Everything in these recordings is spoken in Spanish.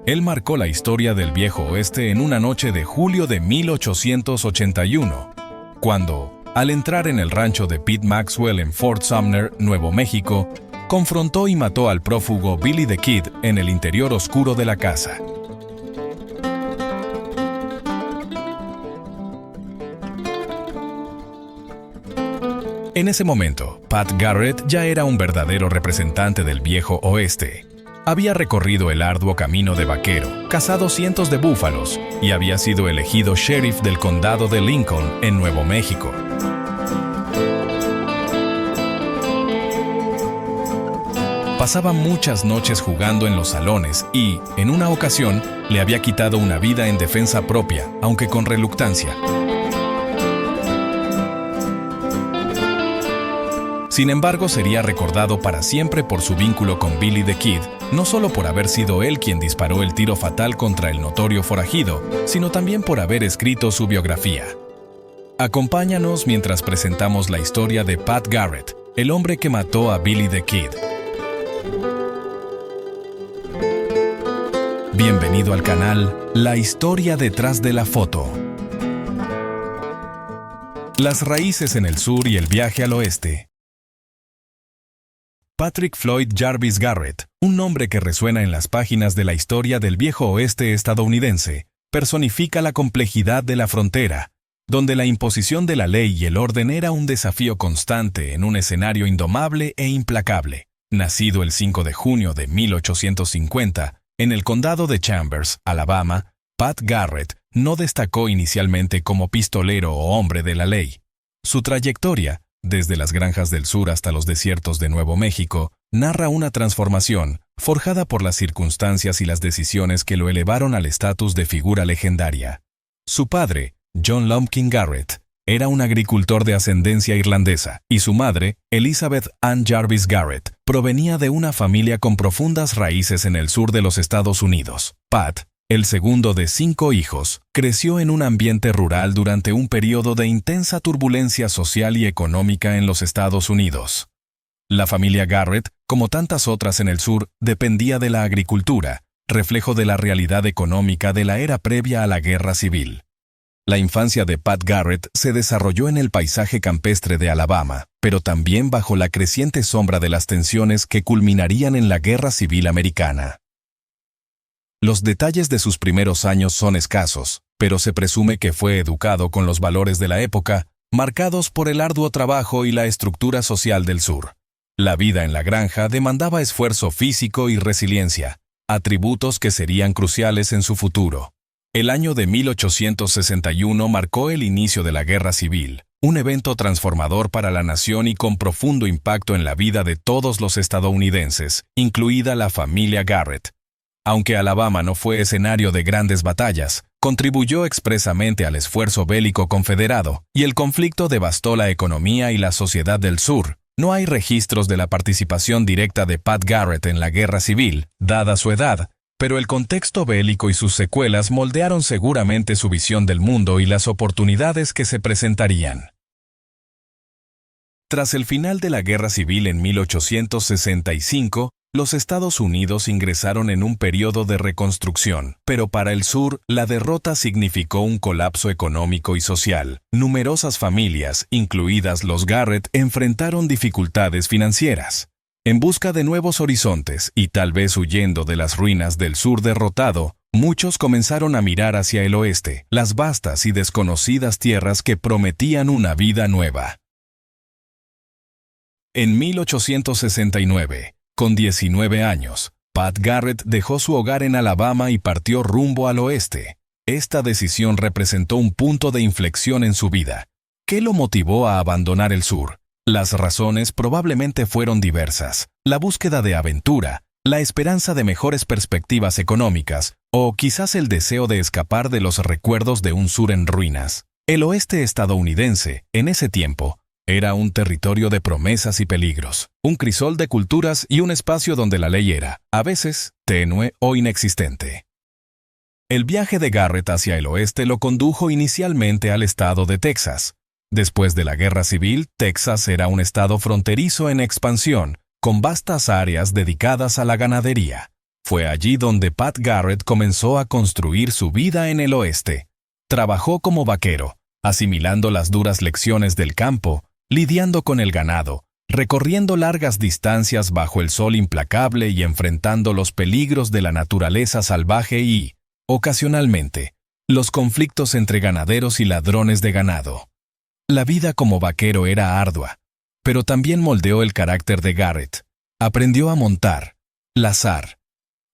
Él marcó la historia del Viejo Oeste en una noche de julio de 1881, cuando, al entrar en el rancho de Pete Maxwell en Fort Sumner, Nuevo México, confrontó y mató al prófugo Billy the Kid en el interior oscuro de la casa. En ese momento, Pat Garrett ya era un verdadero representante del Viejo Oeste. Había recorrido el arduo camino de vaquero, cazado cientos de búfalos y había sido elegido sheriff del condado de Lincoln, en Nuevo México. Pasaba muchas noches jugando en los salones y, en una ocasión, le había quitado una vida en defensa propia, aunque con reluctancia. Sin embargo, sería recordado para siempre por su vínculo con Billy the Kid, no solo por haber sido él quien disparó el tiro fatal contra el notorio forajido, sino también por haber escrito su biografía. Acompáñanos mientras presentamos la historia de Pat Garrett, el hombre que mató a Billy the Kid. Bienvenido al canal La Historia Detrás de la Foto. Las raíces en el sur y el viaje al oeste. Patrick Floyd Jarvis Garrett, un nombre que resuena en las páginas de la historia del Viejo Oeste estadounidense, personifica la complejidad de la frontera, donde la imposición de la ley y el orden era un desafío constante en un escenario indomable e implacable. Nacido el 5 de junio de 1850, en el condado de Chambers, Alabama, Pat Garrett no destacó inicialmente como pistolero o hombre de la ley. Su trayectoria, desde las granjas del sur hasta los desiertos de Nuevo México, narra una transformación forjada por las circunstancias y las decisiones que lo elevaron al estatus de figura legendaria. Su padre, John Lumpkin Garrett, era un agricultor de ascendencia irlandesa, y su madre, Elizabeth Ann Jarvis Garrett, provenía de una familia con profundas raíces en el sur de los Estados Unidos. Pat, el segundo de 5 hijos, creció en un ambiente rural durante un periodo de intensa turbulencia social y económica en los Estados Unidos. La familia Garrett, como tantas otras en el sur, dependía de la agricultura, reflejo de la realidad económica de la era previa a la Guerra Civil. La infancia de Pat Garrett se desarrolló en el paisaje campestre de Alabama, pero también bajo la creciente sombra de las tensiones que culminarían en la Guerra Civil Americana. Los detalles de sus primeros años son escasos, pero se presume que fue educado con los valores de la época, marcados por el arduo trabajo y la estructura social del sur. La vida en la granja demandaba esfuerzo físico y resiliencia, atributos que serían cruciales en su futuro. El año de 1861 marcó el inicio de la Guerra Civil, un evento transformador para la nación y con profundo impacto en la vida de todos los estadounidenses, incluida la familia Garrett. Aunque Alabama no fue escenario de grandes batallas, contribuyó expresamente al esfuerzo bélico confederado, y el conflicto devastó la economía y la sociedad del sur. No hay registros de la participación directa de Pat Garrett en la Guerra Civil, dada su edad, pero el contexto bélico y sus secuelas moldearon seguramente su visión del mundo y las oportunidades que se presentarían. Tras el final de la Guerra Civil en 1865, los Estados Unidos ingresaron en un periodo de reconstrucción, pero para el sur, la derrota significó un colapso económico y social. Numerosas familias, incluidas los Garrett, enfrentaron dificultades financieras. En busca de nuevos horizontes y tal vez huyendo de las ruinas del sur derrotado, muchos comenzaron a mirar hacia el oeste, las vastas y desconocidas tierras que prometían una vida nueva. En 1869, con 19 años, Pat Garrett dejó su hogar en Alabama y partió rumbo al oeste. Esta decisión representó un punto de inflexión en su vida. ¿Qué lo motivó a abandonar el sur? Las razones probablemente fueron diversas: la búsqueda de aventura, la esperanza de mejores perspectivas económicas, o quizás el deseo de escapar de los recuerdos de un sur en ruinas. El oeste estadounidense, en ese tiempo, era un territorio de promesas y peligros, un crisol de culturas y un espacio donde la ley era, a veces, tenue o inexistente. El viaje de Garrett hacia el oeste lo condujo inicialmente al estado de Texas. Después de la Guerra Civil, Texas era un estado fronterizo en expansión, con vastas áreas dedicadas a la ganadería. Fue allí donde Pat Garrett comenzó a construir su vida en el oeste. Trabajó como vaquero, asimilando las duras lecciones del campo, lidiando con el ganado, recorriendo largas distancias bajo el sol implacable y enfrentando los peligros de la naturaleza salvaje y, ocasionalmente, los conflictos entre ganaderos y ladrones de ganado. La vida como vaquero era ardua, pero también moldeó el carácter de Garrett. Aprendió a montar, lazar,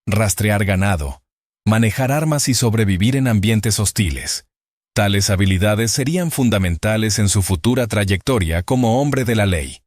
rastrear ganado, manejar armas y sobrevivir en ambientes hostiles. Tales habilidades serían fundamentales en su futura trayectoria como hombre de la ley.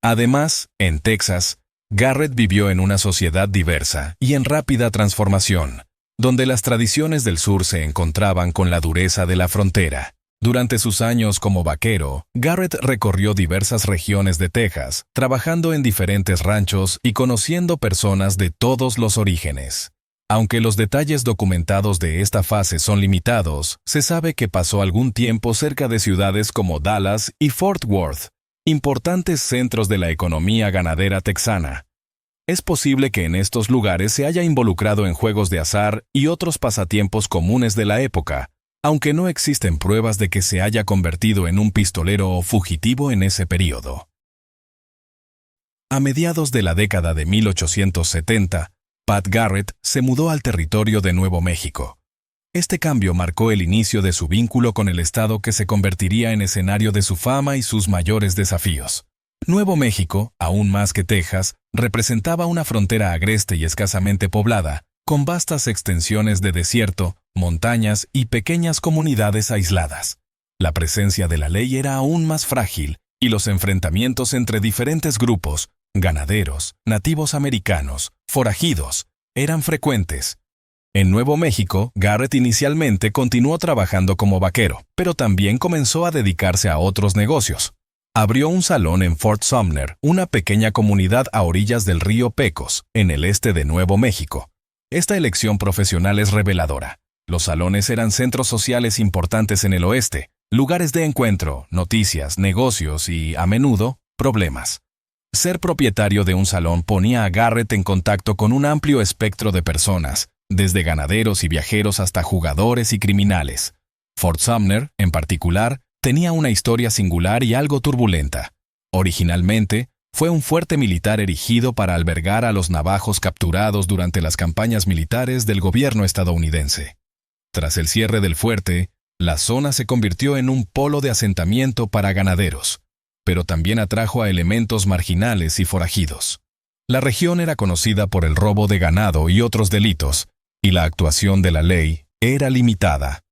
Además, en Texas, Garrett vivió en una sociedad diversa y en rápida transformación, donde las tradiciones del sur se encontraban con la dureza de la frontera. Durante sus años como vaquero, Garrett recorrió diversas regiones de Texas, trabajando en diferentes ranchos y conociendo personas de todos los orígenes. Aunque los detalles documentados de esta fase son limitados, se sabe que pasó algún tiempo cerca de ciudades como Dallas y Fort Worth, importantes centros de la economía ganadera texana. Es posible que en estos lugares se haya involucrado en juegos de azar y otros pasatiempos comunes de la época, aunque no existen pruebas de que se haya convertido en un pistolero o fugitivo en ese período. A mediados de la década de 1870, Pat Garrett se mudó al territorio de Nuevo México. Este cambio marcó el inicio de su vínculo con el estado que se convertiría en escenario de su fama y sus mayores desafíos. Nuevo México, aún más que Texas, representaba una frontera agreste y escasamente poblada, con vastas extensiones de desierto, montañas y pequeñas comunidades aisladas. La presencia de la ley era aún más frágil y los enfrentamientos entre diferentes grupos, ganaderos, nativos americanos, forajidos, eran frecuentes. En Nuevo México, Garrett inicialmente continuó trabajando como vaquero, pero también comenzó a dedicarse a otros negocios. Abrió un salón en Fort Sumner, una pequeña comunidad a orillas del río Pecos, en el este de Nuevo México. Esta elección profesional es reveladora. Los salones eran centros sociales importantes en el oeste, lugares de encuentro, noticias, negocios y, a menudo, problemas. Ser propietario de un salón ponía a Garrett en contacto con un amplio espectro de personas, desde ganaderos y viajeros hasta jugadores y criminales. Fort Sumner, en particular, tenía una historia singular y algo turbulenta. Originalmente, fue un fuerte militar erigido para albergar a los navajos capturados durante las campañas militares del gobierno estadounidense. Tras el cierre del fuerte, la zona se convirtió en un polo de asentamiento para ganaderos, pero también atrajo a elementos marginales y forajidos. La región era conocida por el robo de ganado y otros delitos, y la actuación de la ley era limitada.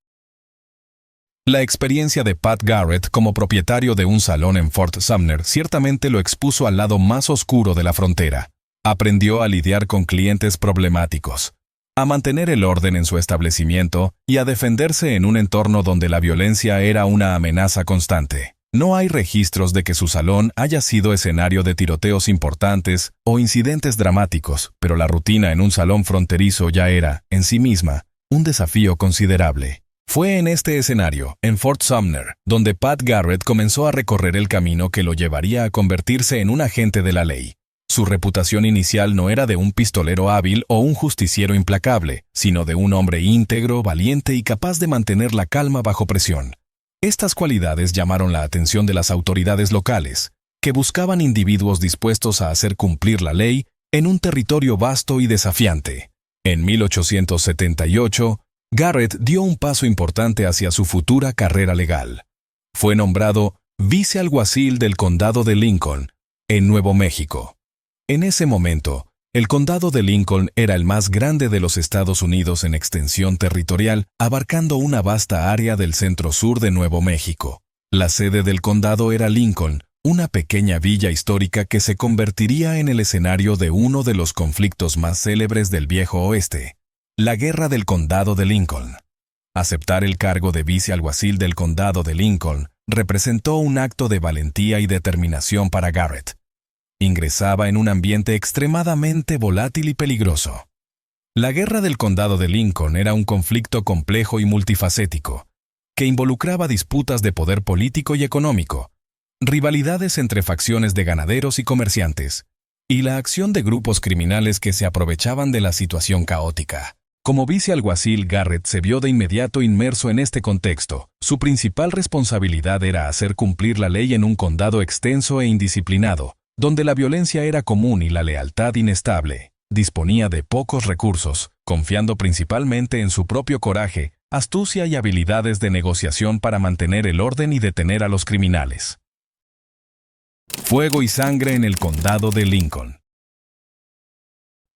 La experiencia de Pat Garrett como propietario de un salón en Fort Sumner ciertamente lo expuso al lado más oscuro de la frontera. Aprendió a lidiar con clientes problemáticos, a mantener el orden en su establecimiento y a defenderse en un entorno donde la violencia era una amenaza constante. No hay registros de que su salón haya sido escenario de tiroteos importantes o incidentes dramáticos, pero la rutina en un salón fronterizo ya era, en sí misma, un desafío considerable. Fue en este escenario, en Fort Sumner, donde Pat Garrett comenzó a recorrer el camino que lo llevaría a convertirse en un agente de la ley. Su reputación inicial no era de un pistolero hábil o un justiciero implacable, sino de un hombre íntegro, valiente y capaz de mantener la calma bajo presión. Estas cualidades llamaron la atención de las autoridades locales, que buscaban individuos dispuestos a hacer cumplir la ley en un territorio vasto y desafiante. En 1878, Garrett dio un paso importante hacia su futura carrera legal. Fue nombrado vicealguacil del condado de Lincoln, en Nuevo México. En ese momento, el condado de Lincoln era el más grande de los Estados Unidos en extensión territorial, abarcando una vasta área del centro-sur de Nuevo México. La sede del condado era Lincoln, una pequeña villa histórica que se convertiría en el escenario de uno de los conflictos más célebres del Viejo Oeste, la Guerra del Condado de Lincoln. Aceptar el cargo de vicealguacil del condado de Lincoln representó un acto de valentía y determinación para Garrett. Ingresaba en un ambiente extremadamente volátil y peligroso. La Guerra del Condado de Lincoln era un conflicto complejo y multifacético. que involucraba disputas de poder político y económico, rivalidades entre facciones de ganaderos y comerciantes, y la acción de grupos criminales que se aprovechaban de la situación caótica. Como vicealguacil, Garrett se vio de inmediato inmerso en este contexto. Su principal responsabilidad era hacer cumplir la ley en un condado extenso e indisciplinado, donde la violencia era común y la lealtad inestable. Disponía de pocos recursos, confiando principalmente en su propio coraje, astucia y habilidades de negociación para mantener el orden y detener a los criminales. Fuego y sangre en el condado de Lincoln.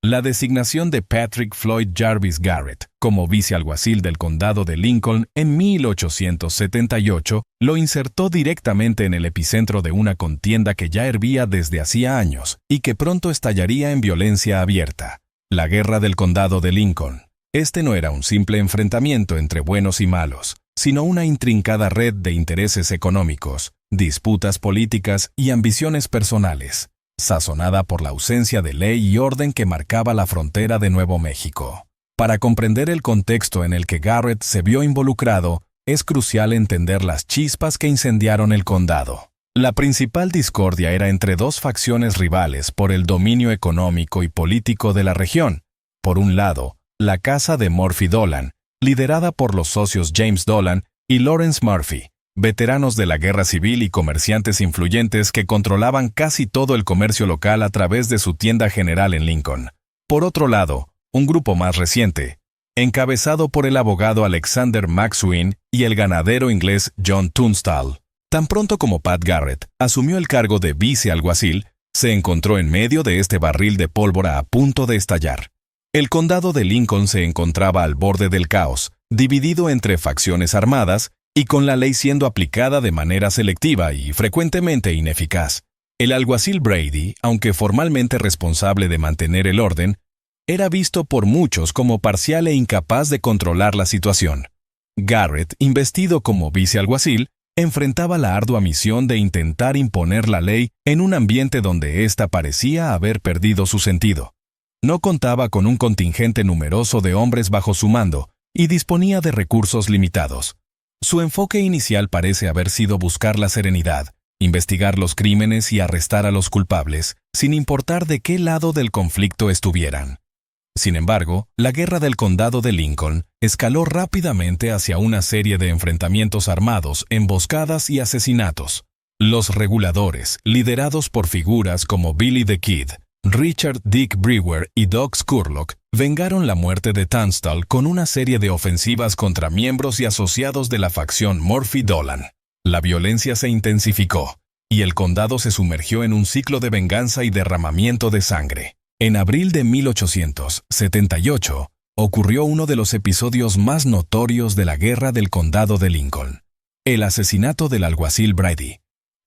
La designación de Patrick Floyd Jarvis Garrett como vicealguacil del condado de Lincoln en 1878 lo insertó directamente en el epicentro de una contienda que ya hervía desde hacía años y que pronto estallaría en violencia abierta: la Guerra del Condado de Lincoln. Este no era un simple enfrentamiento entre buenos y malos, sino una intrincada red de intereses económicos, disputas políticas y ambiciones personales, sazonada por la ausencia de ley y orden que marcaba la frontera de Nuevo México. Para comprender el contexto en el que Garrett se vio involucrado, es crucial entender las chispas que incendiaron el condado. La principal discordia era entre dos facciones rivales por el dominio económico y político de la región. Por un lado, la casa de Murphy Dolan, liderada por los socios James Dolan y Lawrence Murphy, veteranos de la guerra civil y comerciantes influyentes que controlaban casi todo el comercio local a través de su tienda general en Lincoln. Por otro lado, un grupo más reciente, encabezado por el abogado Alexander McSween y el ganadero inglés John Tunstall. Tan pronto como Pat Garrett asumió el cargo de vicealguacil, se encontró en medio de este barril de pólvora a punto de estallar. El condado de Lincoln se encontraba al borde del caos, dividido entre facciones armadas, y con la ley siendo aplicada de manera selectiva y frecuentemente ineficaz. El alguacil Brady, aunque formalmente responsable de mantener el orden, era visto por muchos como parcial e incapaz de controlar la situación. Garrett, investido como vicealguacil, enfrentaba la ardua misión de intentar imponer la ley en un ambiente donde ésta parecía haber perdido su sentido. No contaba con un contingente numeroso de hombres bajo su mando y disponía de recursos limitados. Su enfoque inicial parece haber sido buscar la serenidad, investigar los crímenes y arrestar a los culpables, sin importar de qué lado del conflicto estuvieran. Sin embargo, la Guerra del Condado de Lincoln escaló rápidamente hacia una serie de enfrentamientos armados, emboscadas y asesinatos. Los reguladores, liderados por figuras como Billy the Kid, Richard Dick Brewer y Doc Scurlock, vengaron la muerte de Tunstall con una serie de ofensivas contra miembros y asociados de la facción Murphy Dolan. La violencia se intensificó, y el condado se sumergió en un ciclo de venganza y derramamiento de sangre. En abril de 1878, ocurrió uno de los episodios más notorios de la Guerra del Condado de Lincoln: el asesinato del alguacil Brady.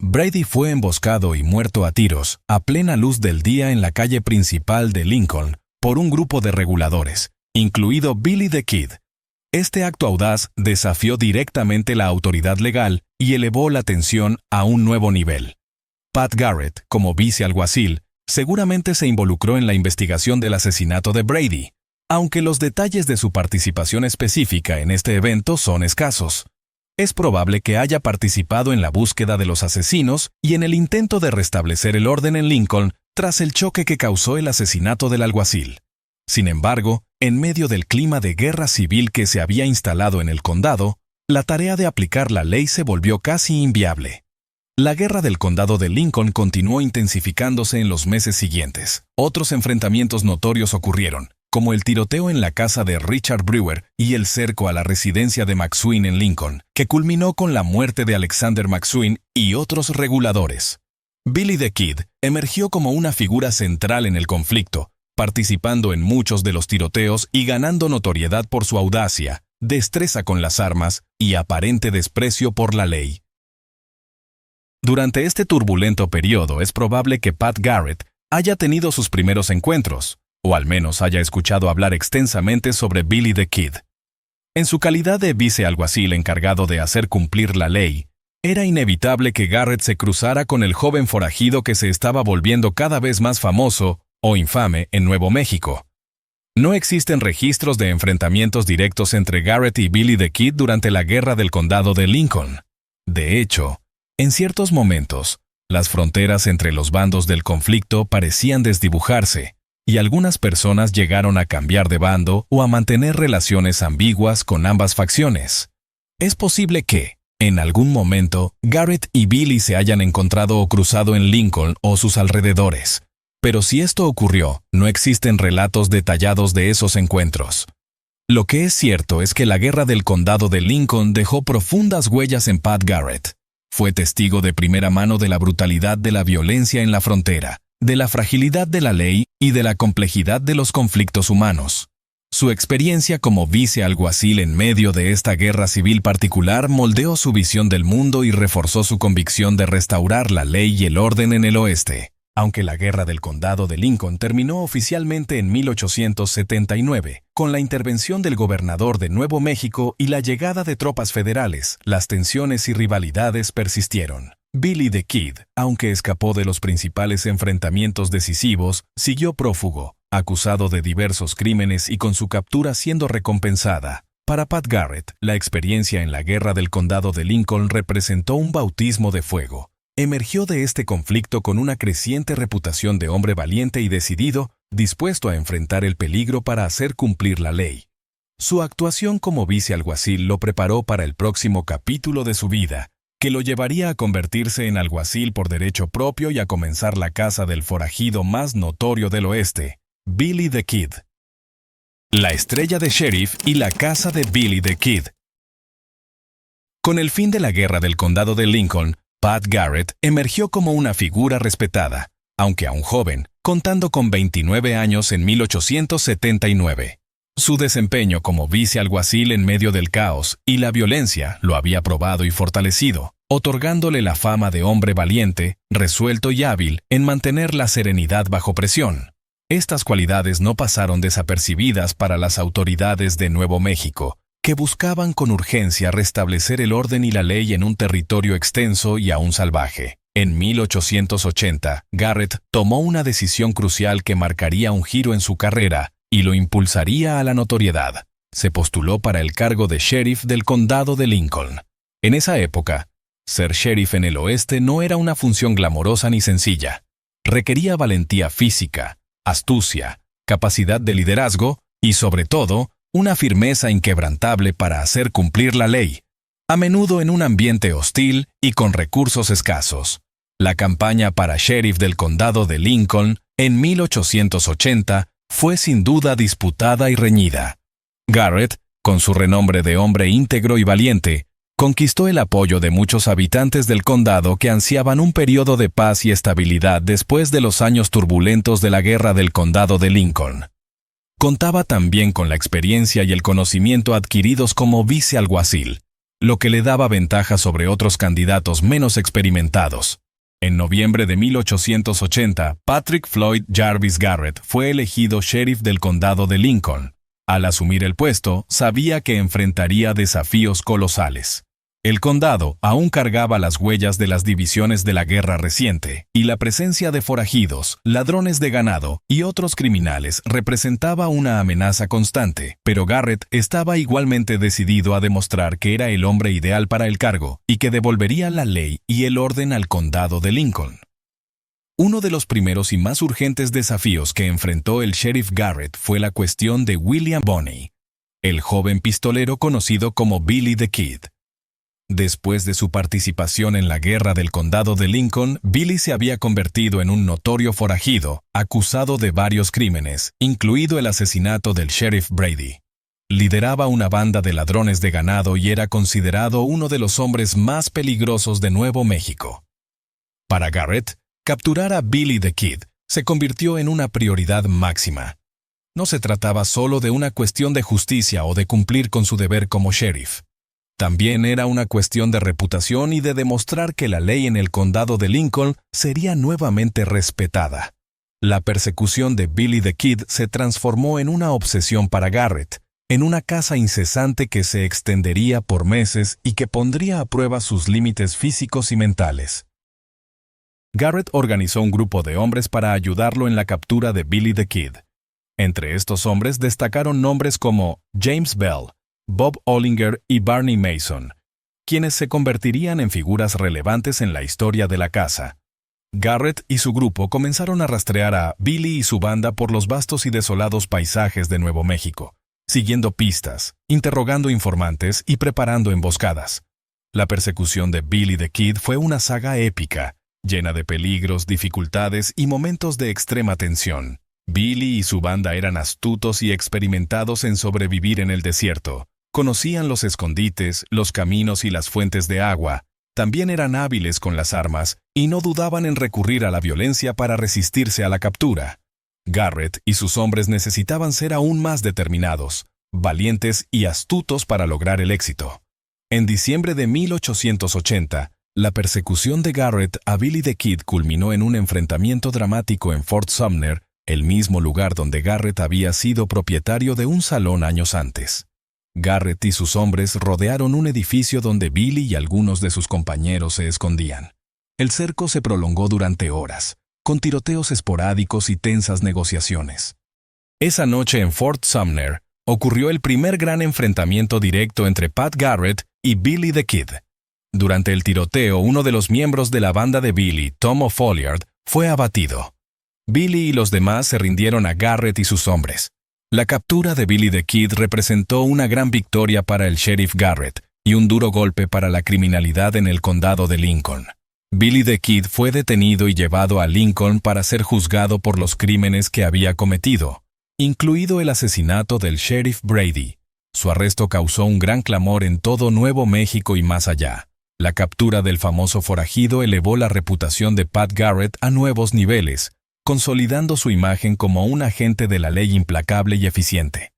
Brady fue emboscado y muerto a tiros, a plena luz del día en la calle principal de Lincoln, por un grupo de reguladores, incluido Billy the Kid. Este acto audaz desafió directamente la autoridad legal y elevó la tensión a un nuevo nivel. Pat Garrett, como vicealguacil, seguramente se involucró en la investigación del asesinato de Brady, aunque los detalles de su participación específica en este evento son escasos. Es probable que haya participado en la búsqueda de los asesinos y en el intento de restablecer el orden en Lincoln tras el choque que causó el asesinato del alguacil. Sin embargo, en medio del clima de guerra civil que se había instalado en el condado, la tarea de aplicar la ley se volvió casi inviable. La Guerra del Condado de Lincoln continuó intensificándose en los meses siguientes. Otros enfrentamientos notorios ocurrieron, como el tiroteo en la casa de Richard Brewer y el cerco a la residencia de McSween en Lincoln, que culminó con la muerte de Alexander McSween y otros reguladores. Billy the Kid emergió como una figura central en el conflicto, participando en muchos de los tiroteos y ganando notoriedad por su audacia, destreza con las armas y aparente desprecio por la ley. Durante este turbulento periodo es probable que Pat Garrett haya tenido sus primeros encuentros, o al menos haya escuchado hablar extensamente sobre Billy the Kid. En su calidad de vicealguacil encargado de hacer cumplir la ley, era inevitable que Garrett se cruzara con el joven forajido que se estaba volviendo cada vez más famoso o infame en Nuevo México. No existen registros de enfrentamientos directos entre Garrett y Billy the Kid durante la Guerra del Condado de Lincoln. De hecho, en ciertos momentos, las fronteras entre los bandos del conflicto parecían desdibujarse, y algunas personas llegaron a cambiar de bando o a mantener relaciones ambiguas con ambas facciones. Es posible que, en algún momento, Garrett y Billy se hayan encontrado o cruzado en Lincoln o sus alrededores, pero si esto ocurrió, no existen relatos detallados de esos encuentros. Lo que es cierto es que la Guerra del Condado de Lincoln dejó profundas huellas en Pat Garrett. Fue testigo de primera mano de la brutalidad de la violencia en la frontera, de la fragilidad de la ley y de la complejidad de los conflictos humanos. Su experiencia como vicealguacil en medio de esta guerra civil particular moldeó su visión del mundo y reforzó su convicción de restaurar la ley y el orden en el oeste. Aunque la Guerra del Condado de Lincoln terminó oficialmente en 1879, con la intervención del gobernador de Nuevo México y la llegada de tropas federales, las tensiones y rivalidades persistieron. Billy the Kid, aunque escapó de los principales enfrentamientos decisivos, siguió prófugo, acusado de diversos crímenes y con su captura siendo recompensada. Para Pat Garrett, la experiencia en la Guerra del Condado de Lincoln representó un bautismo de fuego. Emergió de este conflicto con una creciente reputación de hombre valiente y decidido, dispuesto a enfrentar el peligro para hacer cumplir la ley. Su actuación como vicealguacil lo preparó para el próximo capítulo de su vida, que lo llevaría a convertirse en alguacil por derecho propio y a comenzar la caza del forajido más notorio del oeste, Billy the Kid. La estrella de sheriff y la caza de Billy the Kid. Con el fin de la Guerra del Condado de Lincoln, Pat Garrett emergió como una figura respetada, aunque aún joven, contando con 29 años en 1879. Su desempeño como vicealguacil en medio del caos y la violencia lo había probado y fortalecido, otorgándole la fama de hombre valiente, resuelto y hábil en mantener la serenidad bajo presión. Estas cualidades no pasaron desapercibidas para las autoridades de Nuevo México, que buscaban con urgencia restablecer el orden y la ley en un territorio extenso y aún salvaje. En 1880, Garrett tomó una decisión crucial que marcaría un giro en su carrera y lo impulsaría a la notoriedad. Se postuló para el cargo de sheriff del condado de Lincoln. En esa época, ser sheriff en el oeste no era una función glamorosa ni sencilla. Requería valentía física, astucia, capacidad de liderazgo y, sobre todo, una firmeza inquebrantable para hacer cumplir la ley, a menudo en un ambiente hostil y con recursos escasos. La campaña para sheriff del condado de Lincoln, en 1880, fue sin duda disputada y reñida. Garrett, con su renombre de hombre íntegro y valiente, conquistó el apoyo de muchos habitantes del condado que ansiaban un periodo de paz y estabilidad después de los años turbulentos de la Guerra del Condado de Lincoln. Contaba también con la experiencia y el conocimiento adquiridos como vicealguacil, lo que le daba ventaja sobre otros candidatos menos experimentados. En noviembre de 1880, Patrick Floyd Jarvis Garrett fue elegido sheriff del condado de Lincoln. Al asumir el puesto, sabía que enfrentaría desafíos colosales. El condado aún cargaba las huellas de las divisiones de la guerra reciente, y la presencia de forajidos, ladrones de ganado y otros criminales representaba una amenaza constante, pero Garrett estaba igualmente decidido a demostrar que era el hombre ideal para el cargo y que devolvería la ley y el orden al condado de Lincoln. Uno de los primeros y más urgentes desafíos que enfrentó el sheriff Garrett fue la cuestión de William Bonney, el joven pistolero conocido como Billy the Kid. Después de su participación en la Guerra del Condado de Lincoln, Billy se había convertido en un notorio forajido, acusado de varios crímenes, incluido el asesinato del sheriff Brady. Lideraba una banda de ladrones de ganado y era considerado uno de los hombres más peligrosos de Nuevo México. Para Garrett, capturar a Billy the Kid se convirtió en una prioridad máxima. No se trataba solo de una cuestión de justicia o de cumplir con su deber como sheriff. También era una cuestión de reputación y de demostrar que la ley en el condado de Lincoln sería nuevamente respetada. La persecución de Billy the Kid se transformó en una obsesión para Garrett, en una caza incesante que se extendería por meses y que pondría a prueba sus límites físicos y mentales. Garrett organizó un grupo de hombres para ayudarlo en la captura de Billy the Kid. Entre estos hombres destacaron nombres como James Bell, Bob Olinger y Barney Mason, quienes se convertirían en figuras relevantes en la historia de la casa. Garrett y su grupo comenzaron a rastrear a Billy y su banda por los vastos y desolados paisajes de Nuevo México, siguiendo pistas, interrogando informantes y preparando emboscadas. La persecución de Billy the Kid fue una saga épica, llena de peligros, dificultades y momentos de extrema tensión. Billy y su banda eran astutos y experimentados en sobrevivir en el desierto. Conocían los escondites, los caminos y las fuentes de agua. También eran hábiles con las armas y no dudaban en recurrir a la violencia para resistirse a la captura. Garrett y sus hombres necesitaban ser aún más determinados, valientes y astutos para lograr el éxito. En diciembre de 1880, la persecución de Garrett a Billy the Kid culminó en un enfrentamiento dramático en Fort Sumner, el mismo lugar donde Garrett había sido propietario de un salón años antes. Garrett y sus hombres rodearon un edificio donde Billy y algunos de sus compañeros se escondían. El cerco se prolongó durante horas, con tiroteos esporádicos y tensas negociaciones. Esa noche en Fort Sumner ocurrió el primer gran enfrentamiento directo entre Pat Garrett y Billy the Kid. Durante el tiroteo, uno de los miembros de la banda de Billy, Tom O'Folliard, fue abatido. Billy y los demás se rindieron a Garrett y sus hombres. La captura de Billy the Kid representó una gran victoria para el sheriff Garrett y un duro golpe para la criminalidad en el condado de Lincoln. Billy the Kid fue detenido y llevado a Lincoln para ser juzgado por los crímenes que había cometido, incluido el asesinato del sheriff Brady. Su arresto causó un gran clamor en todo Nuevo México y más allá. La captura del famoso forajido elevó la reputación de Pat Garrett a nuevos niveles, consolidando su imagen como un agente de la ley implacable y eficiente.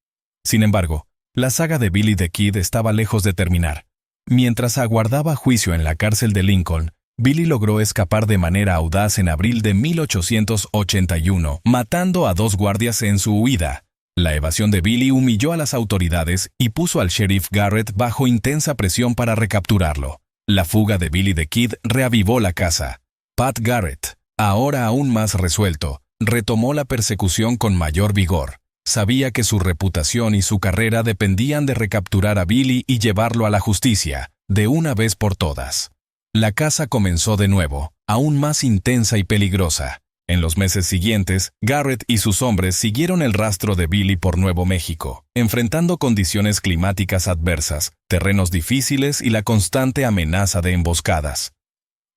Sin embargo, la saga de Billy the Kid estaba lejos de terminar. Mientras aguardaba juicio en la cárcel de Lincoln, Billy logró escapar de manera audaz en abril de 1881, matando a 2 guardias en su huida. La evasión de Billy humilló a las autoridades y puso al sheriff Garrett bajo intensa presión para recapturarlo. La fuga de Billy the Kid reavivó la casa. Pat Garrett, ahora aún más resuelto, retomó la persecución con mayor vigor. Sabía que su reputación y su carrera dependían de recapturar a Billy y llevarlo a la justicia, de una vez por todas. La caza comenzó de nuevo, aún más intensa y peligrosa. En los meses siguientes, Garrett y sus hombres siguieron el rastro de Billy por Nuevo México, enfrentando condiciones climáticas adversas, terrenos difíciles y la constante amenaza de emboscadas.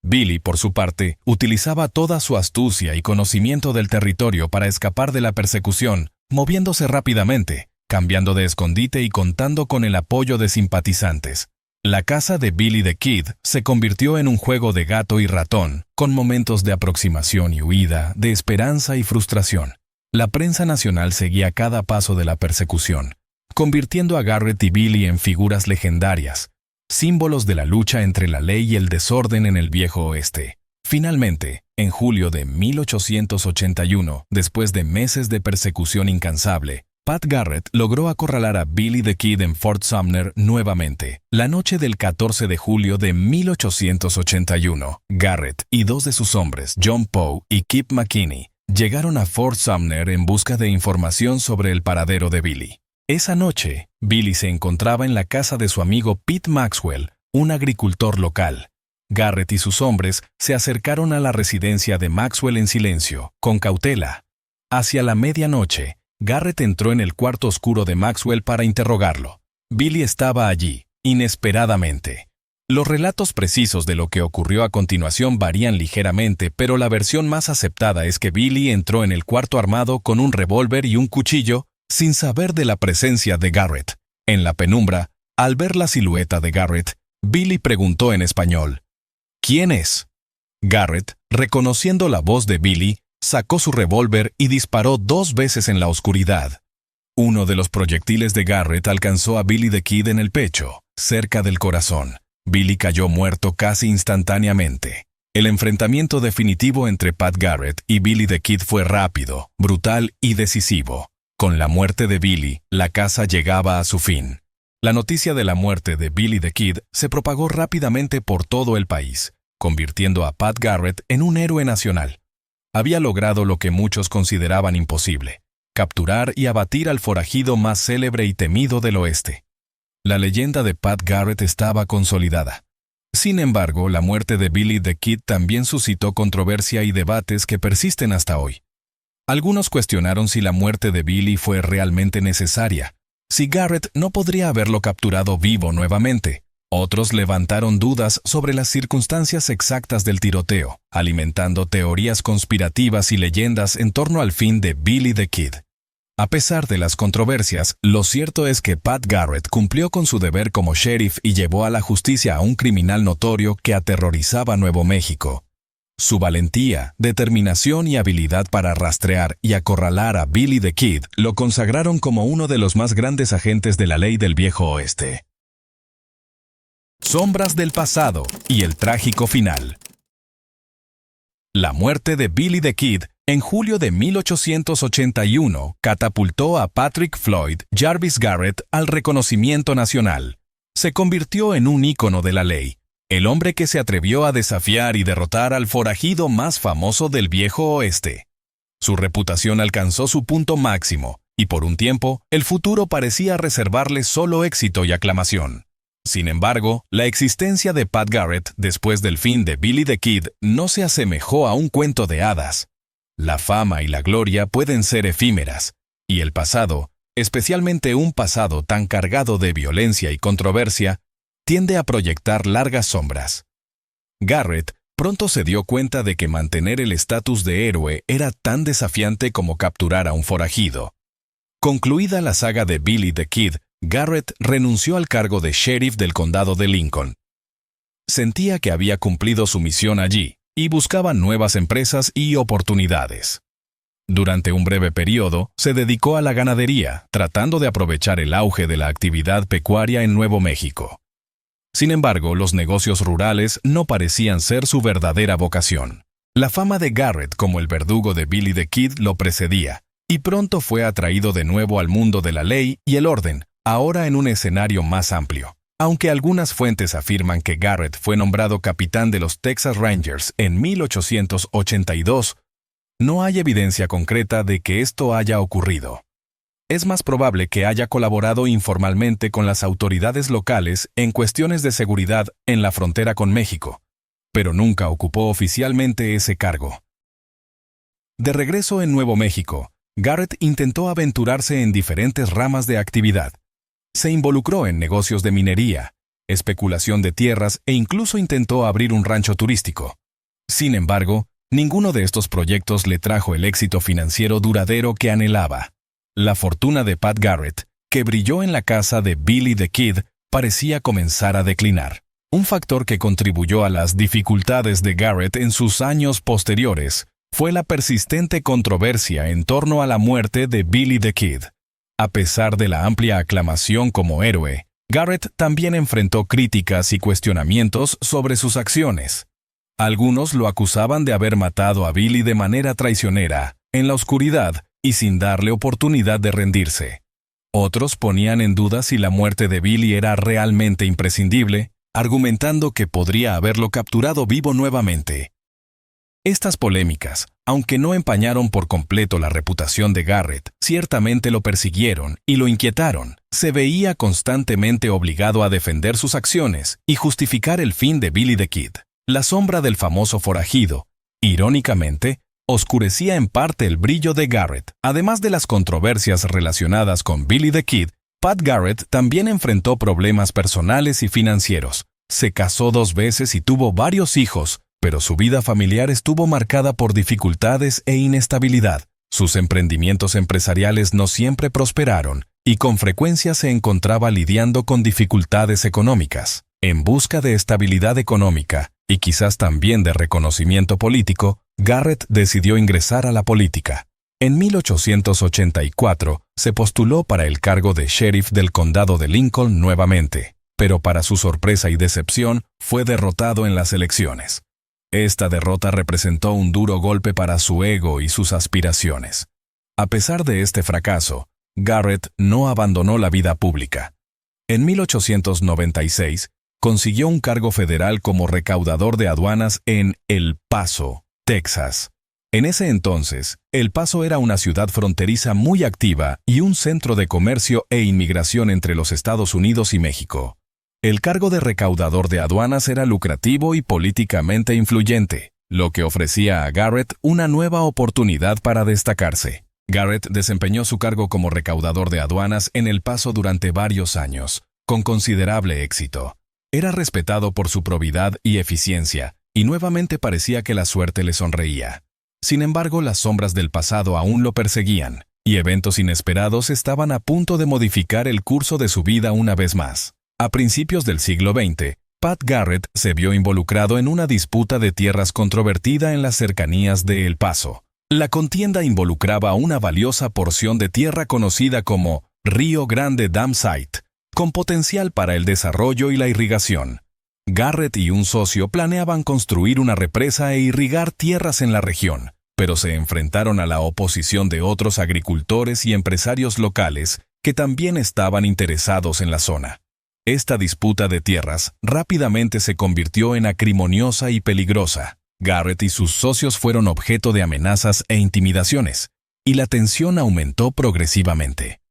Billy, por su parte, utilizaba toda su astucia y conocimiento del territorio para escapar de la persecución, moviéndose rápidamente, cambiando de escondite y contando con el apoyo de simpatizantes. La caza de Billy the Kid se convirtió en un juego de gato y ratón, con momentos de aproximación y huida, de esperanza y frustración. La prensa nacional seguía cada paso de la persecución, convirtiendo a Garrett y Billy en figuras legendarias, símbolos de la lucha entre la ley y el desorden en el Viejo Oeste. Finalmente, en julio de 1881, después de meses de persecución incansable, Pat Garrett logró acorralar a Billy the Kid en Fort Sumner nuevamente. La noche del 14 de julio de 1881, Garrett y 2 de sus hombres, John Poe y Kip McKinney, llegaron a Fort Sumner en busca de información sobre el paradero de Billy. Esa noche, Billy se encontraba en la casa de su amigo Pete Maxwell, un agricultor local. Garrett y sus hombres se acercaron a la residencia de Maxwell en silencio, con cautela. Hacia la medianoche, Garrett entró en el cuarto oscuro de Maxwell para interrogarlo. Billy estaba allí, inesperadamente. Los relatos precisos de lo que ocurrió a continuación varían ligeramente, pero la versión más aceptada es que Billy entró en el cuarto armado con un revólver y un cuchillo, sin saber de la presencia de Garrett. En la penumbra, al ver la silueta de Garrett, Billy preguntó en español, ¿quién es? Garrett, reconociendo la voz de Billy, sacó su revólver y disparó 2 veces en la oscuridad. Uno de los proyectiles de Garrett alcanzó a Billy the Kid en el pecho, cerca del corazón. Billy cayó muerto casi instantáneamente. El enfrentamiento definitivo entre Pat Garrett y Billy the Kid fue rápido, brutal y decisivo. Con la muerte de Billy, la caza llegaba a su fin. La noticia de la muerte de Billy the Kid se propagó rápidamente por todo el país, convirtiendo a Pat Garrett en un héroe nacional. Había logrado lo que muchos consideraban imposible: capturar y abatir al forajido más célebre y temido del oeste. La leyenda de Pat Garrett estaba consolidada. Sin embargo, la muerte de Billy the Kid también suscitó controversia y debates que persisten hasta hoy. Algunos cuestionaron si la muerte de Billy fue realmente necesaria, si Garrett no podría haberlo capturado vivo nuevamente. Otros levantaron dudas sobre las circunstancias exactas del tiroteo, alimentando teorías conspirativas y leyendas en torno al fin de Billy the Kid. A pesar de las controversias, lo cierto es que Pat Garrett cumplió con su deber como sheriff y llevó a la justicia a un criminal notorio que aterrorizaba Nuevo México. Su valentía, determinación y habilidad para rastrear y acorralar a Billy the Kid lo consagraron como uno de los más grandes agentes de la ley del Viejo Oeste. Sombras del pasado y el trágico final. La muerte de Billy the Kid en julio de 1881 catapultó a Patrick Floyd Jarvis Garrett al reconocimiento nacional. Se convirtió en un ícono de la ley, el hombre que se atrevió a desafiar y derrotar al forajido más famoso del Viejo Oeste. Su reputación alcanzó su punto máximo, y por un tiempo, el futuro parecía reservarle solo éxito y aclamación. Sin embargo, la existencia de Pat Garrett después del fin de Billy the Kid no se asemejó a un cuento de hadas. La fama y la gloria pueden ser efímeras, y el pasado, especialmente un pasado tan cargado de violencia y controversia, tiende a proyectar largas sombras. Garrett pronto se dio cuenta de que mantener el estatus de héroe era tan desafiante como capturar a un forajido. Concluida la saga de Billy the Kid, Garrett renunció al cargo de sheriff del condado de Lincoln. Sentía que había cumplido su misión allí y buscaba nuevas empresas y oportunidades. Durante un breve periodo, se dedicó a la ganadería, tratando de aprovechar el auge de la actividad pecuaria en Nuevo México. Sin embargo, los negocios rurales no parecían ser su verdadera vocación. La fama de Garrett como el verdugo de Billy the Kid lo precedía, y pronto fue atraído de nuevo al mundo de la ley y el orden, ahora en un escenario más amplio. Aunque algunas fuentes afirman que Garrett fue nombrado capitán de los Texas Rangers en 1882, no hay evidencia concreta de que esto haya ocurrido. Es más probable que haya colaborado informalmente con las autoridades locales en cuestiones de seguridad en la frontera con México, pero nunca ocupó oficialmente ese cargo. De regreso en Nuevo México, Garrett intentó aventurarse en diferentes ramas de actividad. Se involucró en negocios de minería, especulación de tierras e incluso intentó abrir un rancho turístico. Sin embargo, ninguno de estos proyectos le trajo el éxito financiero duradero que anhelaba. La fortuna de Pat Garrett, que brilló en la casa de Billy the Kid, parecía comenzar a declinar. Un factor que contribuyó a las dificultades de Garrett en sus años posteriores fue la persistente controversia en torno a la muerte de Billy the Kid. A pesar de la amplia aclamación como héroe, Garrett también enfrentó críticas y cuestionamientos sobre sus acciones. Algunos lo acusaban de haber matado a Billy de manera traicionera, en la oscuridad y sin darle oportunidad de rendirse. Otros ponían en duda si la muerte de Billy era realmente imprescindible, argumentando que podría haberlo capturado vivo nuevamente. Estas polémicas, aunque no empañaron por completo la reputación de Garrett, ciertamente lo persiguieron y lo inquietaron. Se veía constantemente obligado a defender sus acciones y justificar el fin de Billy the Kid. La sombra del famoso forajido, irónicamente, oscurecía en parte el brillo de Garrett. Además de las controversias relacionadas con Billy the Kid, Pat Garrett también enfrentó problemas personales y financieros. Se casó 2 veces y tuvo varios hijos, pero su vida familiar estuvo marcada por dificultades e inestabilidad. Sus emprendimientos empresariales no siempre prosperaron y con frecuencia se encontraba lidiando con dificultades económicas. En busca de estabilidad económica y quizás también de reconocimiento político, Garrett decidió ingresar a la política. En 1884 se postuló para el cargo de sheriff del condado de Lincoln nuevamente, pero para su sorpresa y decepción fue derrotado en las elecciones. Esta derrota representó un duro golpe para su ego y sus aspiraciones. A pesar de este fracaso, Garrett no abandonó la vida pública. En 1896, consiguió un cargo federal como recaudador de aduanas en El Paso, Texas. En ese entonces, El Paso era una ciudad fronteriza muy activa y un centro de comercio e inmigración entre los Estados Unidos y México. El cargo de recaudador de aduanas era lucrativo y políticamente influyente, lo que ofrecía a Garrett una nueva oportunidad para destacarse. Garrett desempeñó su cargo como recaudador de aduanas en El Paso durante varios años, con considerable éxito. Era respetado por su probidad y eficiencia, y nuevamente parecía que la suerte le sonreía. Sin embargo, las sombras del pasado aún lo perseguían, y eventos inesperados estaban a punto de modificar el curso de su vida una vez más. A principios del siglo XX, Pat Garrett se vio involucrado en una disputa de tierras controvertida en las cercanías de El Paso. La contienda involucraba una valiosa porción de tierra conocida como Río Grande Dam Site, con potencial para el desarrollo y la irrigación. Garrett y un socio planeaban construir una represa e irrigar tierras en la región, pero se enfrentaron a la oposición de otros agricultores y empresarios locales que también estaban interesados en la zona. Esta disputa de tierras rápidamente se convirtió en acrimoniosa y peligrosa. Garrett y sus socios fueron objeto de amenazas e intimidaciones, y la tensión aumentó progresivamente.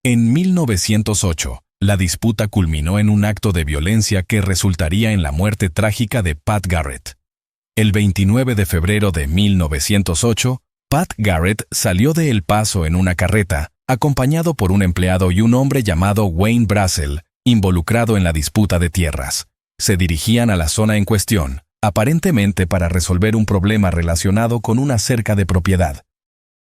En 1908, la disputa culminó en un acto de violencia que resultaría en la muerte trágica de Pat Garrett. El 29 de febrero de 1908, Pat Garrett salió de El Paso en una carreta, acompañado por un empleado y un hombre llamado Wayne Brazel, involucrado en la disputa de tierras. Se dirigían a la zona en cuestión, aparentemente para resolver un problema relacionado con una cerca de propiedad.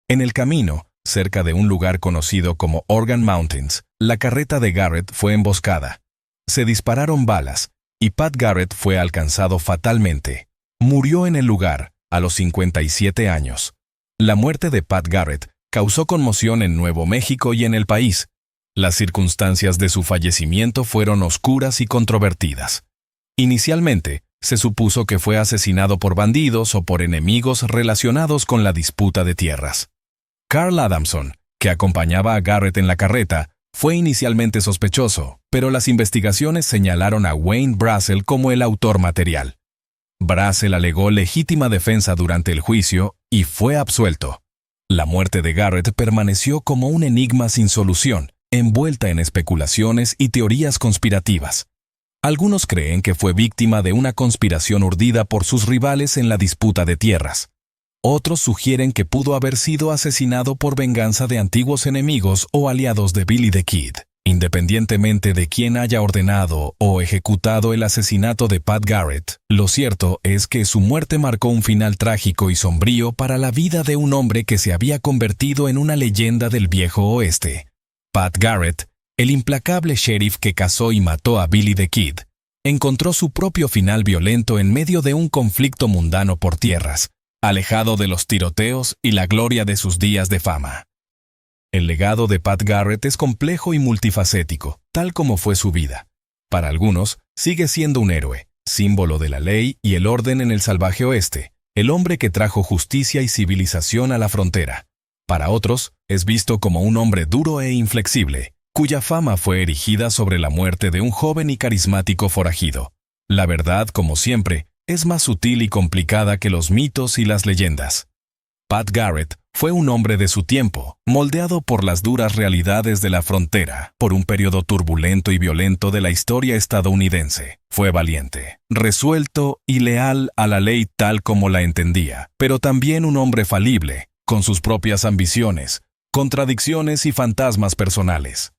En el camino, cerca de un lugar conocido como Organ Mountains, la carreta de Garrett fue emboscada. Se dispararon balas, y Pat Garrett fue alcanzado fatalmente. Murió en el lugar, a los 57 años. La muerte de Pat Garrett causó conmoción en Nuevo México y en el país. Las circunstancias de su fallecimiento fueron oscuras y controvertidas. Inicialmente, se supuso que fue asesinado por bandidos o por enemigos relacionados con la disputa de tierras. Carl Adamson, que acompañaba a Garrett en la carreta, fue inicialmente sospechoso, pero las investigaciones señalaron a Wayne Brazel como el autor material. Brazel alegó legítima defensa durante el juicio y fue absuelto. La muerte de Garrett permaneció como un enigma sin solución, envuelta en especulaciones y teorías conspirativas. Algunos creen que fue víctima de una conspiración urdida por sus rivales en la disputa de tierras. Otros sugieren que pudo haber sido asesinado por venganza de antiguos enemigos o aliados de Billy the Kid. Independientemente de quién haya ordenado o ejecutado el asesinato de Pat Garrett, lo cierto es que su muerte marcó un final trágico y sombrío para la vida de un hombre que se había convertido en una leyenda del viejo oeste. Pat Garrett, el implacable sheriff que cazó y mató a Billy the Kid, encontró su propio final violento en medio de un conflicto mundano por tierras, alejado de los tiroteos y la gloria de sus días de fama. El legado de Pat Garrett es complejo y multifacético, tal como fue su vida. Para algunos, sigue siendo un héroe, símbolo de la ley y el orden en el salvaje oeste, el hombre que trajo justicia y civilización a la frontera. Para otros, es visto como un hombre duro e inflexible, cuya fama fue erigida sobre la muerte de un joven y carismático forajido. La verdad, como siempre, es más sutil y complicada que los mitos y las leyendas. Pat Garrett fue un hombre de su tiempo, moldeado por las duras realidades de la frontera, por un periodo turbulento y violento de la historia estadounidense. Fue valiente, resuelto y leal a la ley tal como la entendía, pero también un hombre falible, con sus propias ambiciones, contradicciones y fantasmas personales.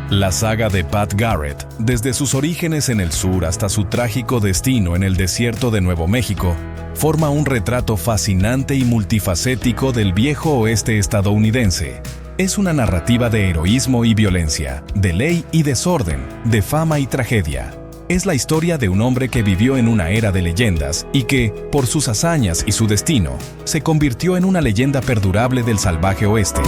La saga de Pat Garrett, desde sus orígenes en el sur hasta su trágico destino en el desierto de Nuevo México, forma un retrato fascinante y multifacético del viejo oeste estadounidense. Es una narrativa de heroísmo y violencia, de ley y desorden, de fama y tragedia. Es la historia de un hombre que vivió en una era de leyendas y que, por sus hazañas y su destino, se convirtió en una leyenda perdurable del salvaje oeste.